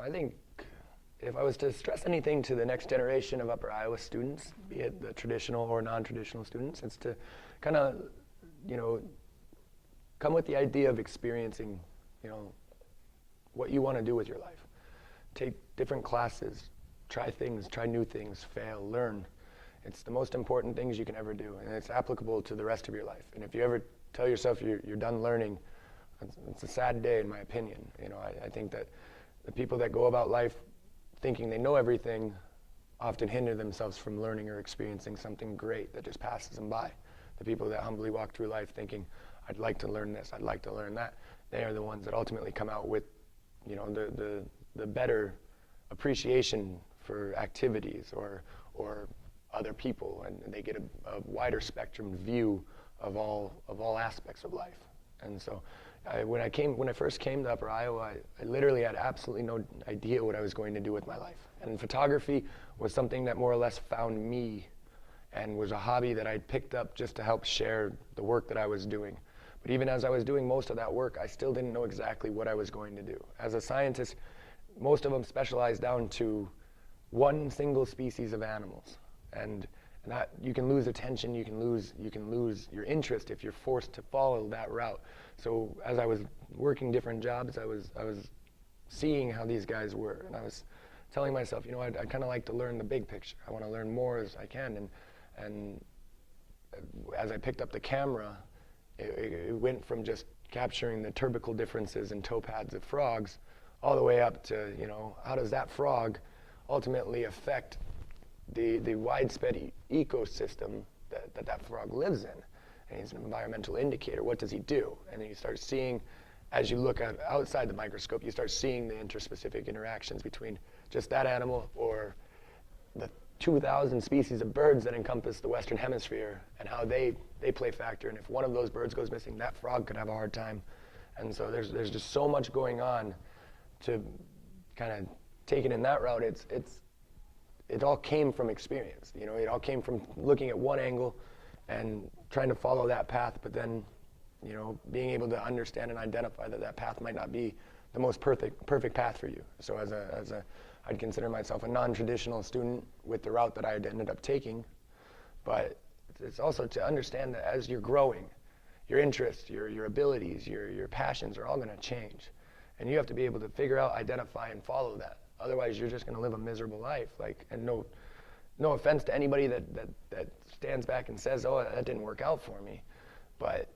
I think if I was to stress anything to the next generation of Upper Iowa students, be it the traditional or non-traditional students, it's to kind of, come with the idea of experiencing, what you want to do with your life. Take different classes, try things, try new things, fail, learn. It's the most important things you can ever do, and it's applicable to the rest of your life. And if you ever tell yourself you're done learning, it's a sad day in my opinion. I think that the people that go about life thinking they know everything often hinder themselves from learning or experiencing something great that just passes them by. The people that humbly walk through life thinking, I'd like to learn this, I'd like to learn that, they are the ones that ultimately come out with the better appreciation for activities or other people, and they get a wider spectrum view of all aspects of life. And so when I first came to Upper Iowa, I literally had absolutely no idea what I was going to do with my life. And photography was something that more or less found me and was a hobby that I'd picked up just to help share the work that I was doing. But even as I was doing most of that work, I still didn't know exactly what I was going to do. As a scientist, most of them specialize down to one single species of animals. And that you can lose attention, you can lose your interest if you're forced to follow that route. So as I was working different jobs, I was seeing how these guys were, and I was telling myself, I'd kind of like to learn the big picture. I want to learn more as I can, and as I picked up the camera, it went from just capturing the turbical differences in toe pads of frogs all the way up to, how does that frog ultimately affect the widespread ecosystem that frog lives in. And he's an environmental indicator. What does he do? And then you start seeing, as you look outside the microscope, you start seeing the interspecific interactions between just that animal or the 2,000 species of birds that encompass the Western Hemisphere and how they play factor. And if one of those birds goes missing, that frog could have a hard time. And so there's just so much going on to kind of take it in that route. It all came from experience. It all came from looking at one angle and trying to follow that path, but then, being able to understand and identify that path might not be the most perfect path for you. So I'd consider myself a non-traditional student with the route that I had ended up taking, but it's also to understand that as you're growing, your interests, your abilities, your passions are all going to change, and you have to be able to figure out, identify, and follow that. Otherwise, you're just going to live a miserable life. And no offense to anybody that stands back and says, "Oh, that didn't work out for me," but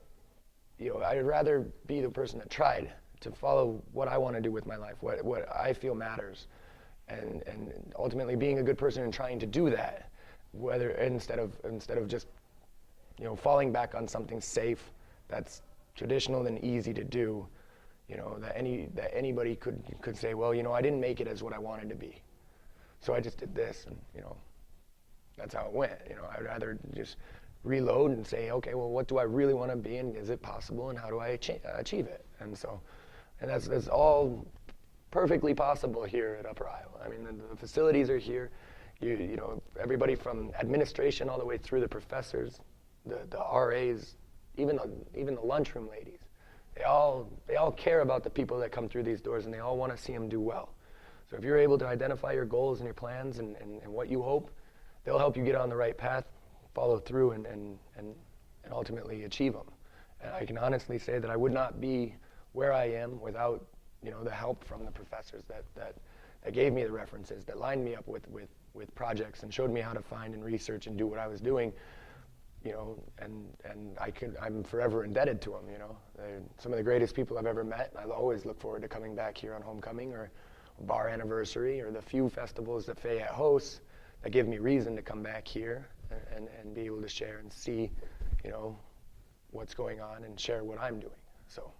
I'd rather be the person that tried to follow what I want to do with my life, what I feel matters, and ultimately being a good person and trying to do that, whether instead of just falling back on something safe that's traditional and easy to do. That anybody could say, well, I didn't make it as what I wanted to be, so I just did this, and that's how it went. I'd rather just reload and say, okay, well, what do I really want to be, and is it possible, and how do I achieve it? And that's all perfectly possible here at Upper Iowa. I mean, the facilities are here. Everybody from administration all the way through the professors, the RAs, even the lunchroom ladies. They all care about the people that come through these doors, and they all want to see them do well. So if you're able to identify your goals and your plans and what you hope, they'll help you get on the right path, follow through, and ultimately achieve them. And I can honestly say that I would not be where I am without the help from the professors that gave me the references, that lined me up with projects and showed me how to find and research and do what I was doing. And I'm forever indebted to them. They're some of the greatest people I've ever met. I always look forward to coming back here on homecoming or bar anniversary or the few festivals that Fayette hosts that give me reason to come back here and be able to share and see, what's going on and share what I'm doing. So.